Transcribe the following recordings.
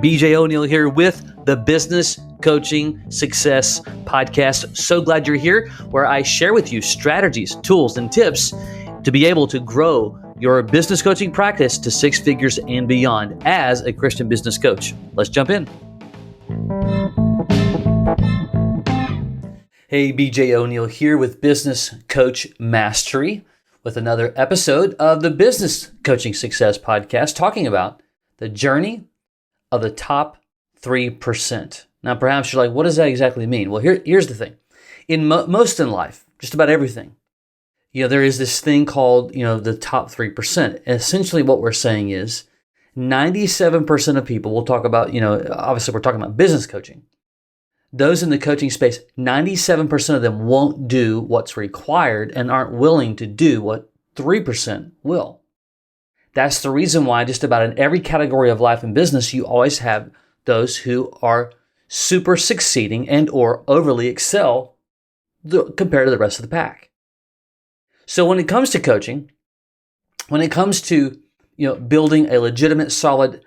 BJ O'Neill here with the Business Coaching Success Podcast. So glad you're here, where I share with you strategies, tools, and tips to be able to grow your business coaching practice to six figures and beyond as a Christian business coach. Let's jump in. Hey, BJ O'Neill here with Business Coach Mastery with another episode of the Business Coaching Success Podcast, talking about the journey of the top 3%. Now, perhaps you're like, what does that exactly mean? Well, here's the thing. In most in life, just about everything, there is this thing called, the top 3%. And essentially what we're saying is 97% of people, we'll talk about, obviously we're talking about business coaching. Those in the coaching space, 97% of them won't do what's required and aren't willing to do what 3% will. That's the reason why just about in every category of life and business, you always have those who are super succeeding and or overly excel compared to the rest of the pack. So when it comes to coaching, when it comes to building a legitimate, solid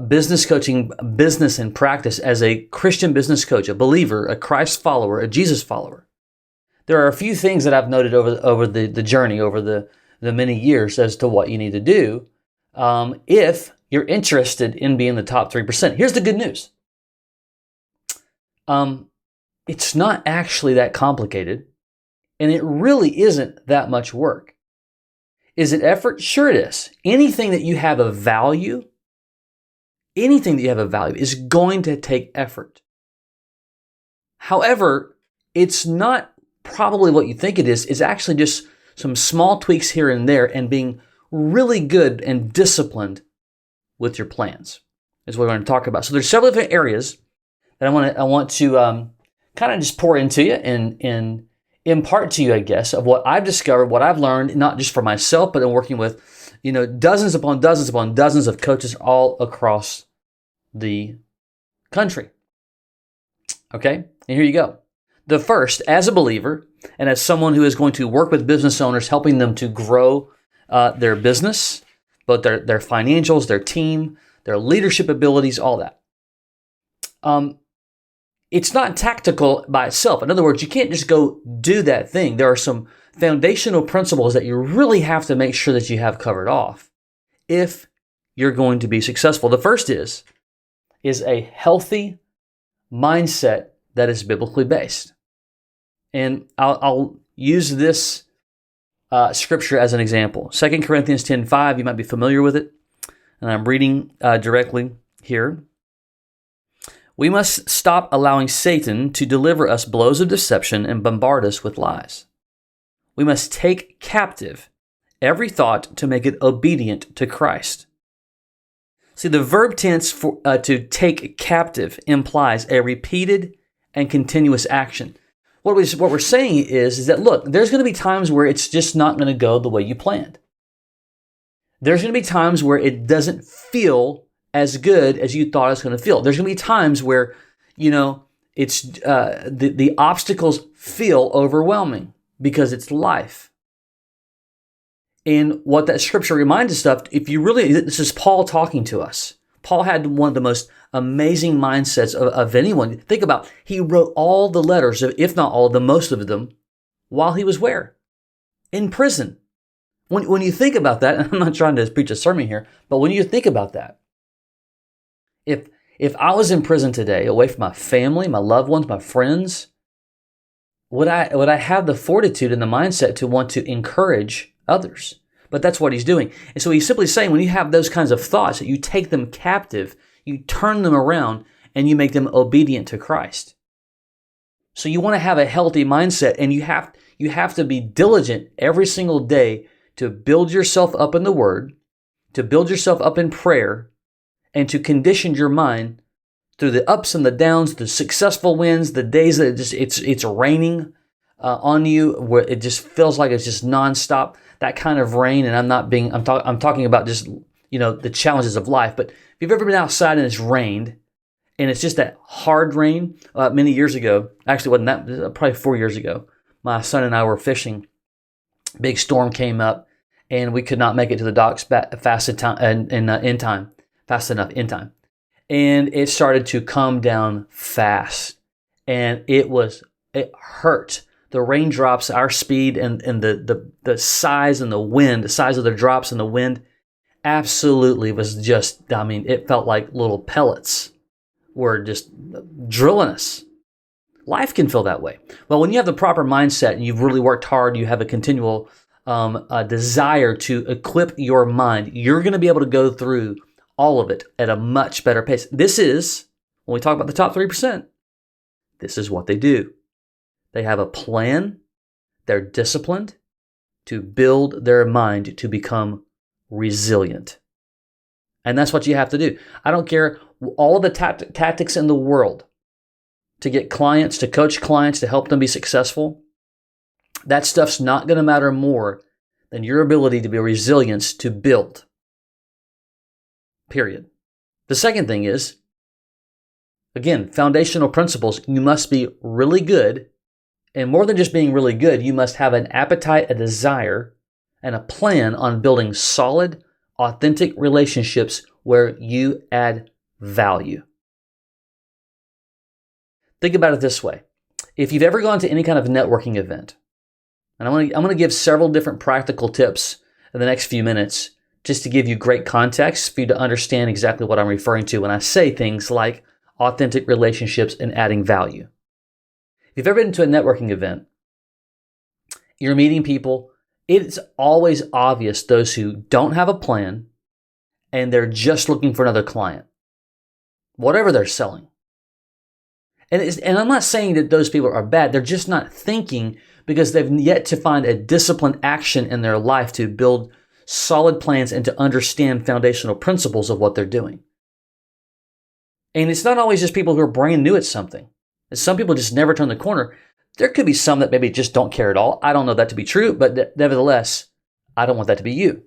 business coaching business and practice as a Christian business coach, a believer, a Christ follower, a Jesus follower, there are a few things that I've noted over the journey, over the many years as to what you need to do if you're interested in being the top 3%. Here's the good news. It's not actually that complicated, and it really isn't that much work. Is it effort? Sure it is. Anything that you have of value is going to take effort. However, it's not probably what you think it is. It's actually just some small tweaks here and there and being really good and disciplined with your plans is what we're going to talk about. So there's several different areas that I want to kind of just pour into you and impart to you, I guess, of what I've discovered, what I've learned, not just for myself, but in working with, dozens upon dozens upon dozens of coaches all across the country. Okay, and here you go. The first, as a believer and as someone who is going to work with business owners, helping them to grow their business, both their financials, their team, their leadership abilities, all that. It's not tactical by itself. In other words, you can't just go do that thing. There are some foundational principles that you really have to make sure that you have covered off if you're going to be successful. The first is a healthy mindset that is biblically based. And I'll use this scripture as an example. 2 Corinthians 10:5, you might be familiar with it. And I'm reading directly here. We must stop allowing Satan to deliver us blows of deception and bombard us with lies. We must take captive every thought to make it obedient to Christ. See, the verb tense for to take captive implies a repeated and continuous action. What we're saying is that, look, there's going to be times where it's just not going to go the way you planned. There's going to be times where it doesn't feel as good as you thought it was going to feel. There's going to be times where, it's the obstacles feel overwhelming because it's life. And what that scripture reminds us of, this is Paul talking to us. Paul had one of the most amazing mindsets of anyone. Think about, he wrote all the letters, if not all of them, most of them, while he was where? In prison. When you think about that, and I'm not trying to preach a sermon here, but when you think about that, if I was in prison today, away from my family, my loved ones, my friends, would I have the fortitude and the mindset to want to encourage others? But that's what he's doing. And so he's simply saying, when you have those kinds of thoughts, that you take them captive, you turn them around, and you make them obedient to Christ. So you want to have a healthy mindset, and you have to be diligent every single day to build yourself up in the Word, to build yourself up in prayer, and to condition your mind through the ups and the downs, the successful wins, the days that it's raining on you, where it just feels like it's just nonstop. That kind of rain, and I'm talking about just the challenges of life. But if you've ever been outside and it's rained, and it's just that hard rain, many years ago, actually wasn't that, probably 4 years ago, my son and I were fishing. Big storm came up, and we could not make it to the docks fast enough in time. and it started to come down fast. And it hurt. The raindrops, our speed, and the size and the wind, the size of the drops and the wind, absolutely was just, it felt like little pellets were just drilling us. Life can feel that way. Well, when you have the proper mindset and you've really worked hard, you have a continual desire to equip your mind, you're going to be able to go through all of it at a much better pace. This is, when we talk about the top 3%, this is what they do. They have a plan. They're disciplined to build their mind to become resilient. And that's what you have to do. I don't care all the tactics in the world to get clients, to coach clients, to help them be successful. That stuff's not going to matter more than your ability to be resilient to build. Period. The second thing is, again, foundational principles. You must be really good. And more than just being really good, you must have an appetite, a desire, and a plan on building solid, authentic relationships where you add value. Think about it this way. If you've ever gone to any kind of networking event, and I'm going to give several different practical tips in the next few minutes just to give you great context for you to understand exactly what I'm referring to when I say things like authentic relationships and adding value. If you've ever been to a networking event, you're meeting people, it's always obvious those who don't have a plan and they're just looking for another client, whatever they're selling. And I'm not saying that those people are bad. They're just not thinking because they've yet to find a disciplined action in their life to build solid plans and to understand foundational principles of what they're doing. And it's not always just people who are brand new at something. Some people just never turn the corner. There could be some that maybe just don't care at all. I don't know that to be true, but nevertheless, I don't want that to be you.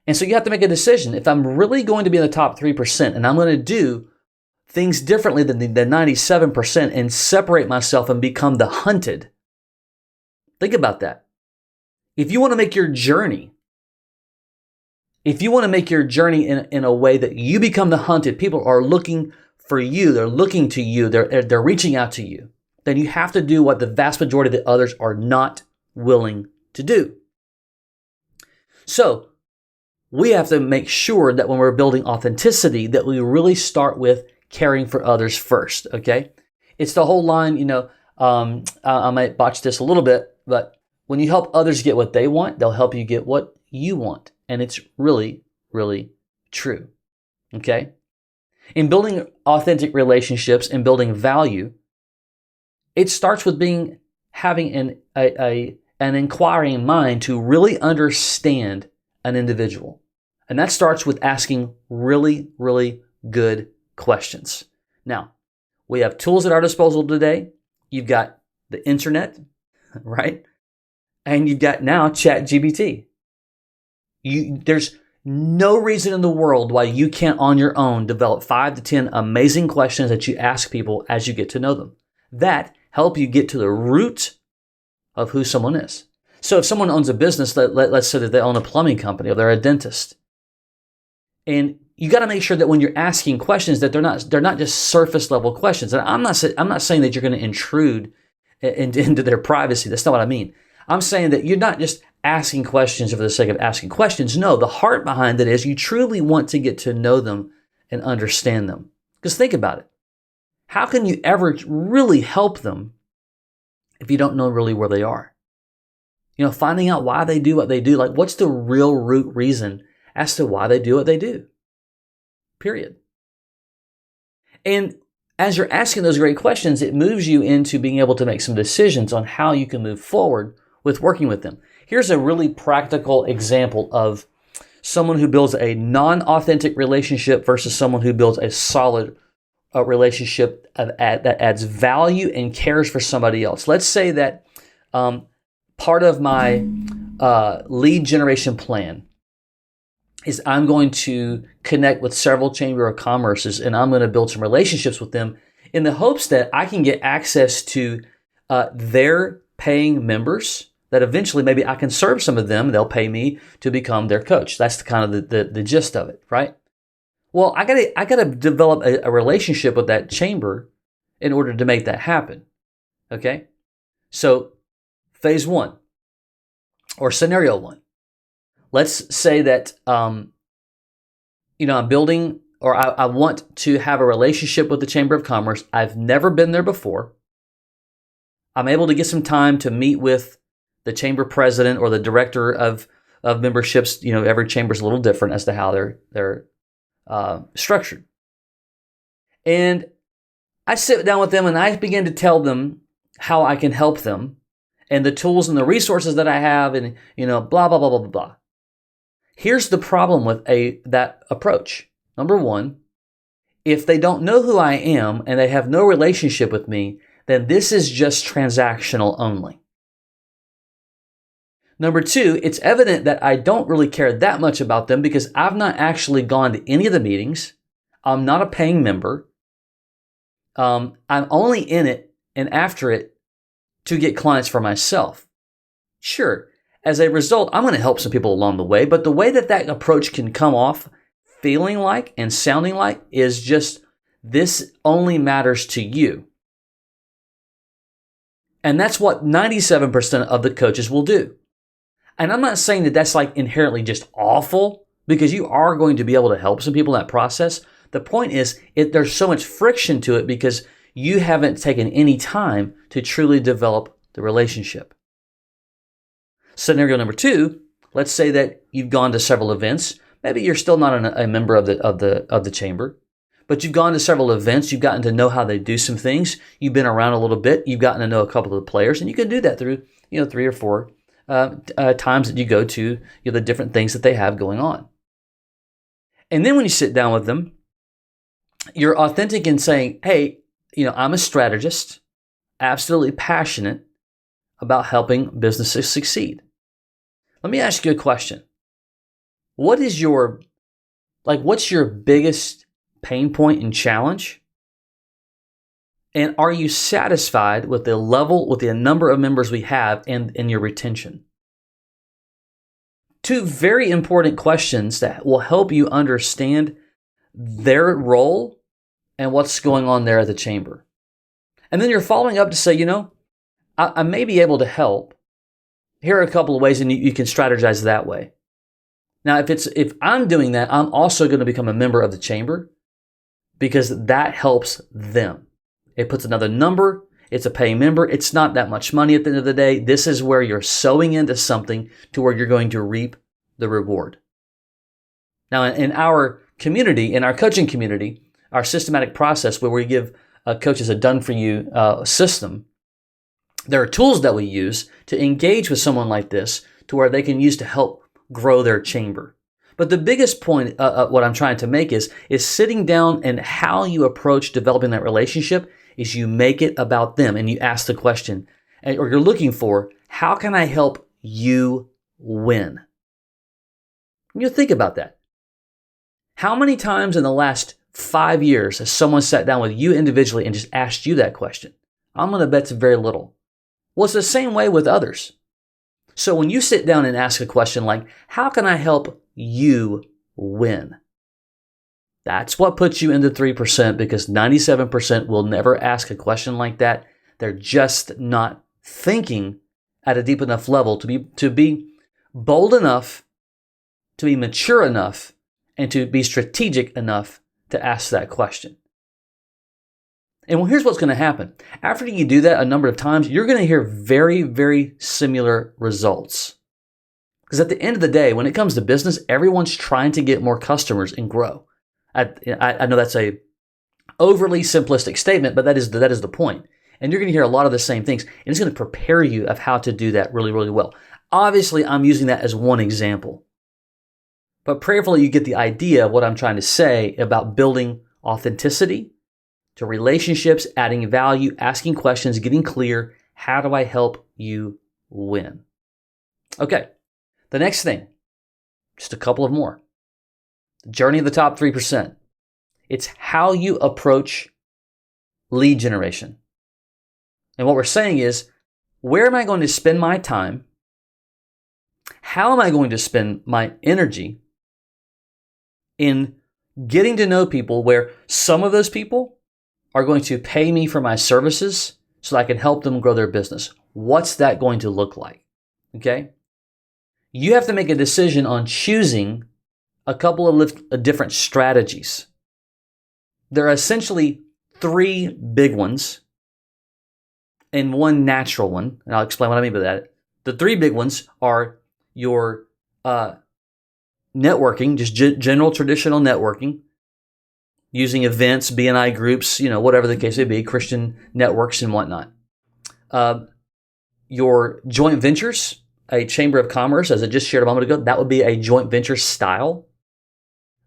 And so you have to make a decision. If I'm really going to be in the top 3% and I'm going to do things differently than the 97% and separate myself and become the hunted, think about that. If you want to make your journey in a way that you become the hunted, people are looking for you, they're looking to you, they're reaching out to you, then you have to do what the vast majority of the others are not willing to do. So we have to make sure that when we're building authenticity, that we really start with caring for others first, okay? It's the whole line, I might botch this a little bit, but when you help others get what they want, they'll help you get what you want. And it's really, really true, okay? In building authentic relationships and building value, it starts with having an inquiring mind to really understand an individual. And that starts with asking really, really good questions. Now, we have tools at our disposal today. You've got the internet, right? And you've got now ChatGPT. There's no reason in the world why you can't on your own develop 5 to 10 amazing questions that you ask people as you get to know them. That help you get to the root of who someone is. So if someone owns a business, let's say that they own a plumbing company or they're a dentist, and you got to make sure that when you're asking questions that they're not just surface level questions. And I'm not saying that you're going to intrude into their privacy. That's not what I mean. I'm saying that you're not just asking questions for the sake of asking questions. No, the heart behind it is you truly want to get to know them and understand them. Because think about it. How can you ever really help them if you don't know really where they are? Finding out why they do what they do. Like, what's the real root reason as to why they do what they do? Period. And as you're asking those great questions, it moves you into being able to make some decisions on how you can move forward with working with them. Here's a really practical example of someone who builds a non-authentic relationship versus someone who builds a solid relationship that adds value and cares for somebody else. Let's say that part of my lead generation plan is I'm going to connect with several Chamber of Commerces and I'm going to build some relationships with them in the hopes that I can get access to their paying members, that eventually maybe I can serve some of them. They'll pay me to become their coach. That's the kind of the gist of it, right? Well, I gotta develop a relationship with that chamber in order to make that happen. Okay? So phase one or scenario one. Let's say that I'm building or I want to have a relationship with the Chamber of Commerce. I've never been there before. I'm able to get some time to meet with the chamber president or the director of memberships. Every chamber is a little different as to how they're structured. And I sit down with them and I begin to tell them how I can help them and the tools and the resources that I have and, blah, blah, blah, blah, blah, blah. Here's the problem with that approach. Number one, if they don't know who I am and they have no relationship with me, then this is just transactional only. Number two, it's evident that I don't really care that much about them because I've not actually gone to any of the meetings. I'm not a paying member. I'm only in it and after it to get clients for myself. Sure, as a result, I'm going to help some people along the way, but the way that approach can come off feeling like and sounding like is just, this only matters to you. And that's what 97% of the coaches will do. And I'm not saying that that's like inherently just awful, because you are going to be able to help some people in that process. The point is, there's so much friction to it because you haven't taken any time to truly develop the relationship. Scenario number two, let's say that you've gone to several events. Maybe you're still not a member of the chamber, but you've gone to several events. You've gotten to know how they do some things. You've been around a little bit. You've gotten to know a couple of the players, and you can do that through 3 or 4 times that you go to the different things that they have going on. And then when you sit down with them, you're authentic in saying, hey, I'm a strategist, absolutely passionate about helping businesses succeed. Let me ask you a question. What's your biggest pain point and challenge? And are you satisfied with the number of members we have and your retention? Two very important questions that will help you understand their role and what's going on there at the chamber. And then you're following up to say, I may be able to help. Here are a couple of ways, and you can strategize that way. Now, if I'm doing that, I'm also going to become a member of the chamber because that helps them. It puts another number. It's a paying member. It's not that much money at the end of the day. This is where you're sowing into something to where you're going to reap the reward. Now, in our community, in our coaching community, our systematic process where we give coaches a done-for-you system, there are tools that we use to engage with someone like this to where they can use to help grow their chamber. But the biggest point, what I'm trying to make is sitting down, and how you approach developing that relationship is you make it about them and you ask the question, or you're looking for, how can I help you win? And you think about that. How many times in the last 5 years has someone sat down with you individually and just asked you that question? I'm going to bet it's very little. Well, it's the same way with others. So when you sit down and ask a question like, how can I help you win? That's what puts you into 3%, because 97% will never ask a question like that. They're just not thinking at a deep enough level to be bold enough, to be mature enough, and to be strategic enough to ask that question. And well, here's what's going to happen. After you do that a number of times, you're going to hear very, very similar results. Because at the end of the day, when it comes to business, everyone's trying to get more customers and grow. I know that's a overly simplistic statement, but that is the point. And you're going to hear a lot of the same things, and it's going to prepare you of how to do that really, really well. Obviously, I'm using that as one example. But prayerfully, you get the idea of what I'm trying to say about building authenticity to relationships, adding value, asking questions, getting clear. How do I help you win? Okay, the next thing, just a couple of more. The journey of the top 3%. It's how you approach lead generation. And what we're saying is, where am I going to spend my time? How am I going to spend my energy in getting to know people where some of those people are going to pay me for my services so that I can help them grow their business. What's that going to look like? Okay? You have to make a decision on choosing a couple of different strategies. There are essentially three big ones and one natural one, and I'll explain what I mean by that. The three big ones are your networking, just general traditional networking, using events, BNI groups, whatever the case may be, Christian networks and whatnot. Your joint ventures, a chamber of commerce, as I just shared a moment ago, that would be a joint venture style.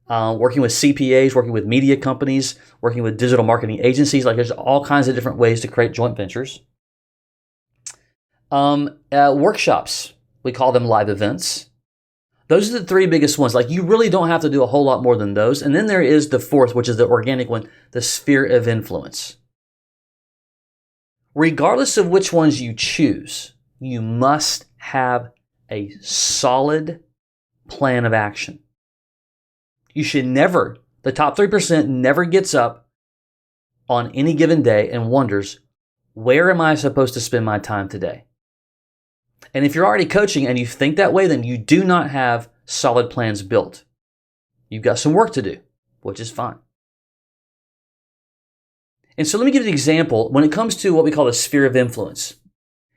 Working with CPAs, working with media companies, working with digital marketing agencies. Like there's all kinds of different ways to create joint ventures. Workshops, we call them live events. Those are the three biggest ones. Like you really don't have to do a whole lot more than those. And then there is the fourth, which is the organic one, the sphere of influence. Regardless of which ones you choose, you must have a solid plan of action. You should never, the top 3% never gets up on any given day and wonders, where am I supposed to spend my time today? And if you're already coaching and you think that way, then you do not have solid plans built. You've got some work to do, which is fine. And so let me give you an example. When it comes to what we call the sphere of influence,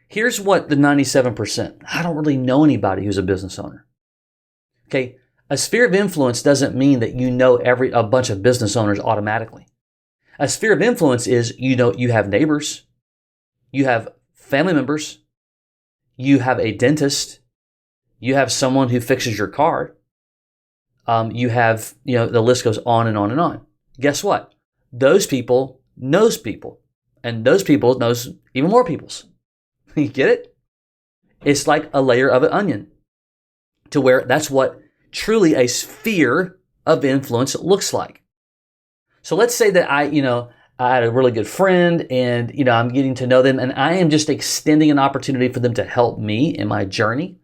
here's what the 97%. I don't really know anybody who's a business owner. Okay, a sphere of influence doesn't mean that you know a bunch of business owners automatically. A sphere of influence is, you have neighbors, you have family members, you have a dentist, you have someone who fixes your car, you have, the list goes on and on and on. Guess what? Those people knows people, and those people knows even more peoples. You get it? It's like a layer of an onion, to where that's what truly a sphere of influence looks like. So let's say that I had a really good friend and, I'm getting to know them and I am just extending an opportunity for them to help me in my journey.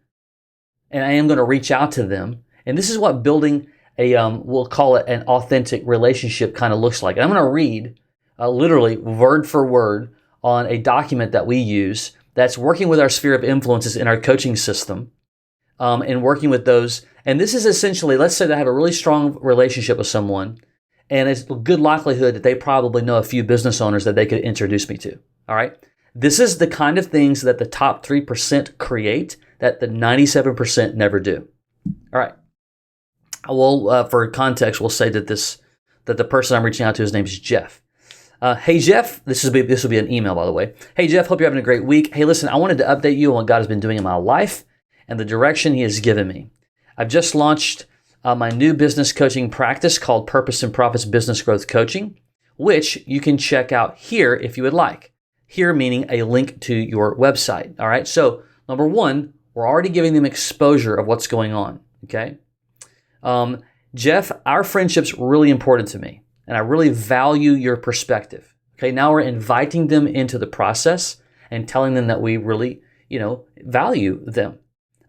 And I am going to reach out to them. And this is what building we'll call it an authentic relationship kind of looks like. And I'm going to read literally word for word on a document that we use that's working with our sphere of influences in our coaching system and working with those. And this is essentially, let's say that I have a really strong relationship with someone, and it's a good likelihood that they probably know a few business owners that they could introduce me to. All right. This is the kind of things that the top 3% create that the 97% never do. All right. Well, for context, we'll say that the person I'm reaching out to, his name is Jeff. Hey, Jeff, this will be an email, by the way. Hey, Jeff, hope you're having a great week. Hey, listen, I wanted to update you on what God has been doing in my life and the direction He has given me. I've just launched my new business coaching practice called Purpose and Profits Business Growth Coaching, which you can check out here if you would like. Here meaning a link to your website. All right. So number one, we're already giving them exposure of what's going on. Okay. Jeff, our friendship's really important to me, and I really value your perspective. Okay. Now we're inviting them into the process and telling them that we really, value them.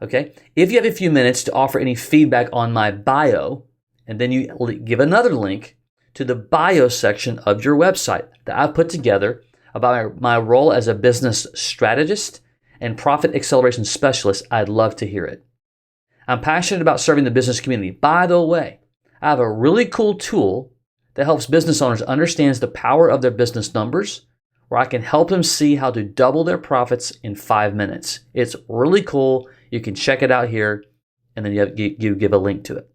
Okay. If you have a few minutes to offer any feedback on my bio, and then you give another link to the bio section of your website that I've put together about my role as a business strategist and profit acceleration specialist, I'd love to hear it. I'm passionate about serving the business community. By the way, I have a really cool tool that helps business owners understand the power of their business numbers, where I can help them see how to double their profits in 5 minutes. It's really cool. You can check it out here, and then you give a link to it.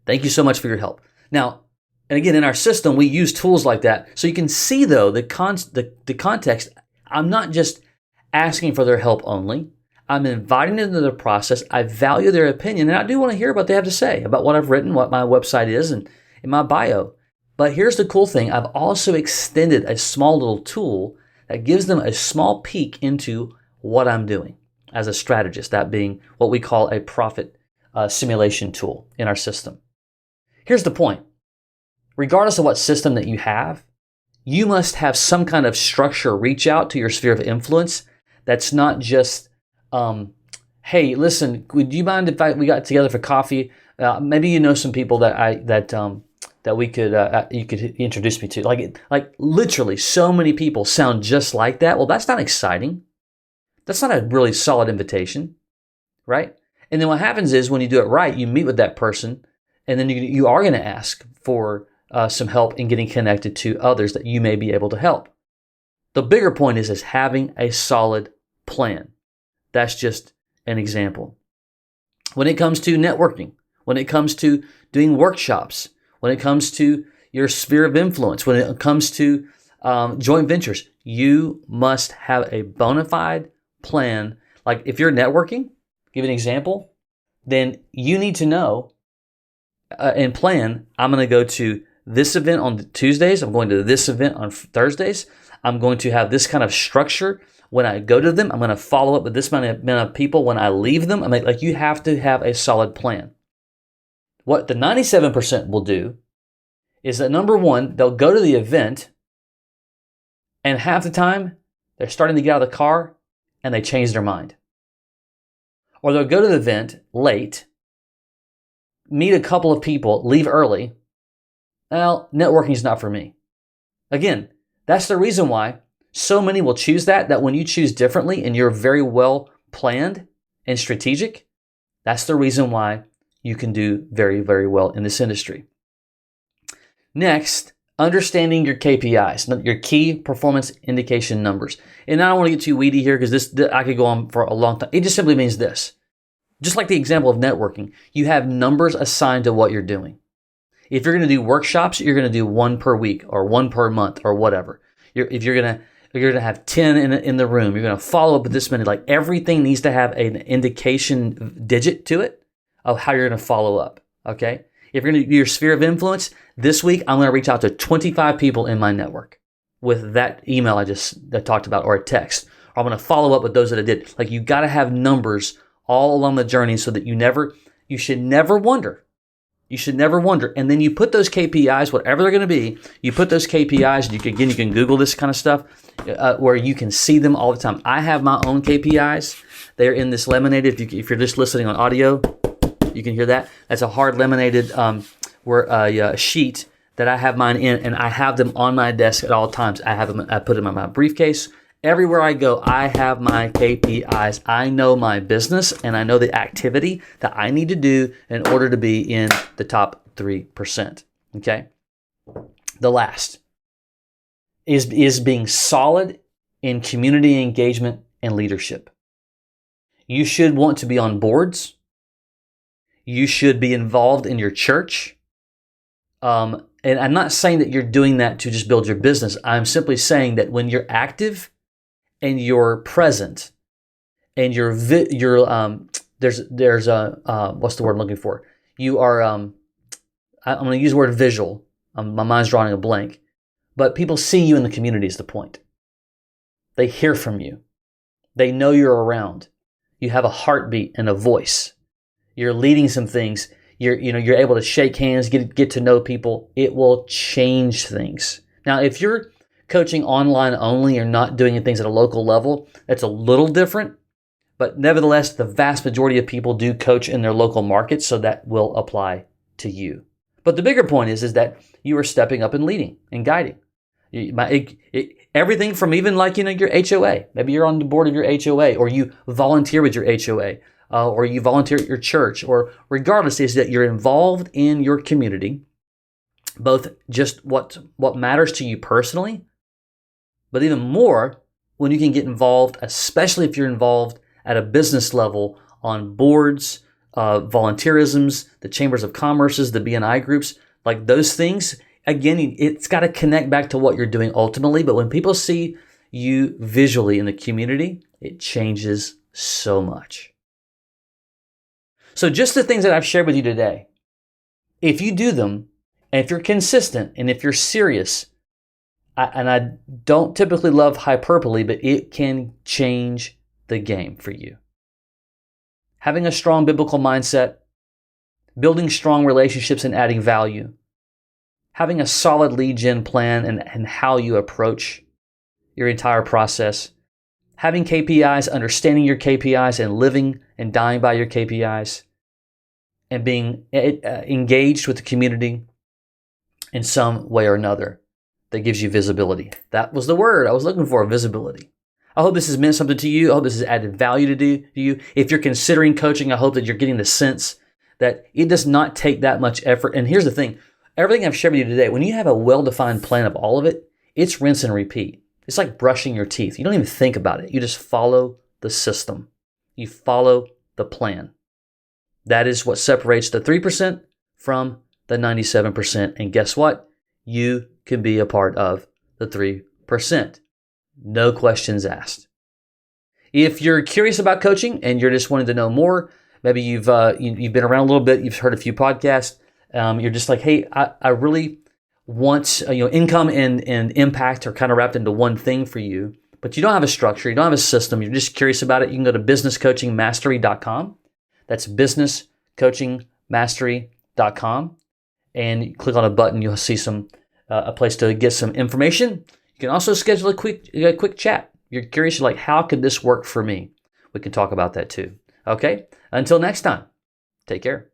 Thank you so much for your help. Now, and again, in our system, we use tools like that. So you can see, though, the context. I'm not just asking for their help only. I'm inviting them into the process. I value their opinion, and I do want to hear what they have to say about what I've written, what my website is, and in my bio. But here's the cool thing. I've also extended a small little tool that gives them a small peek into what I'm doing as a strategist, that being what we call a profit simulation tool in our system. Here's the point. Regardless of what system that you have, you must have some kind of structure reach out to your sphere of influence that's not just, hey, listen, would you mind if we got together for coffee Maybe you know some people that we could you could introduce me to. Like literally, so many people sound just like that. Well, that's not exciting. That's not a really solid invitation, right? And then what happens is when you do it right, you meet with that person, and then you are going to ask for some help in getting connected to others that you may be able to help. The bigger point is having a solid plan. That's just an example. When it comes to networking, when it comes to doing workshops, when it comes to your sphere of influence, when it comes to joint ventures, you must have a bona fide plan. Like if you're networking, give an example, then you need to know and plan, I'm going to go to this event on Tuesdays. I'm going to this event on Thursdays. I'm going to have this kind of structure when I go to them. I'm going to follow up with this amount of people when I leave them. I mean, like you have to have a solid plan. What the 97% will do is that number one, they'll go to the event and half the time they're starting to get out of the car and they change their mind. Or they'll go to the event late, meet a couple of people, leave early. Well, networking is not for me. Again, that's the reason why so many will choose that when you choose differently and you're very well planned and strategic, that's the reason why you can do very, very well in this industry. Next, understanding your KPIs, your key performance indication numbers. And I don't want to get too weedy here because I could go on for a long time. It just simply means this. Just like the example of networking, you have numbers assigned to what you're doing. If you're going to do workshops, you're going to do one per week or one per month or whatever. If you're going to have 10 in the room, you're going to follow up with this many. Like everything needs to have an indication digit to it of how you're going to follow up. Okay. If you're going to do your sphere of influence, this week I'm going to reach out to 25 people in my network with that email I talked about or a text. Or I'm going to follow up with those that I did. Like you got to have numbers all along the journey so that you should never wonder. You should never wonder. And then you put those KPIs, whatever they're going to be, you put those KPIs, you can Google this kind of stuff where you can see them all the time. I have my own KPIs. They're in this laminated. If you're just listening on audio, you can hear that. That's a hard laminated sheet that I have mine in, and I have them on my desk at all times. I put them in my briefcase. Everywhere I go, I have my KPIs. I know my business and I know the activity that I need to do in order to be in the top 3%. Okay? The last is being solid in community engagement and leadership. You should want to be on boards. You should be involved in your church. And I'm not saying that you're doing that to just build your business. I'm simply saying that when you're active and you're present, and there's what's the word I'm looking for? You are. I'm going to use the word visual. My mind's drawing a blank, but people see you in the community is the point. They hear from you. They know you're around. You have a heartbeat and a voice. You're leading some things. You're able to shake hands, get to know people. It will change things. Now, if you're coaching online only or not doing things at a local level, that's a little different. But nevertheless, the vast majority of people do coach in their local markets, so that will apply to you. But the bigger point is that you are stepping up and leading and guiding. Everything from even like your HOA. Maybe you're on the board of your HOA, or you volunteer with your HOA, or you volunteer at your church, or regardless, is that you're involved in your community, both just what matters to you personally, but even more when you can get involved, especially if you're involved at a business level on boards, volunteerisms, the chambers of commerces, the BNI groups, like those things. Again, it's got to connect back to what you're doing ultimately. But when people see you visually in the community, it changes so much. So just the things that I've shared with you today, if you do them, and if you're consistent, and if you're serious, and I don't typically love hyperbole, but it can change the game for you. Having a strong biblical mindset, building strong relationships and adding value, having a solid lead gen plan and how you approach your entire process, having KPIs, understanding your KPIs and living and dying by your KPIs, and being engaged with the community in some way or another that gives you visibility. That was the word I was looking for, visibility. I hope this has meant something to you. I hope this has added value to you. If you're considering coaching, I hope that you're getting the sense that it does not take that much effort. And here's the thing. Everything I've shared with you today, when you have a well-defined plan of all of it, it's rinse and repeat. It's like brushing your teeth. You don't even think about it. You just follow the system. You follow the plan. That is what separates the 3% from the 97%. And guess what? You can be a part of the 3%. No questions asked. If you're curious about coaching and you're just wanting to know more, maybe you've been around a little bit, you've heard a few podcasts, you're just like, hey, I really want, income and impact are kind of wrapped into one thing for you, but you don't have a structure, you don't have a system, you're just curious about it, you can go to businesscoachingmastery.com. That's businesscoachingmastery.com, and click on a button, you'll see a place to get some information. You can also schedule a quick chat. You're curious, you're like, how could this work for me? We can talk about that too. Okay? Until next time, take care.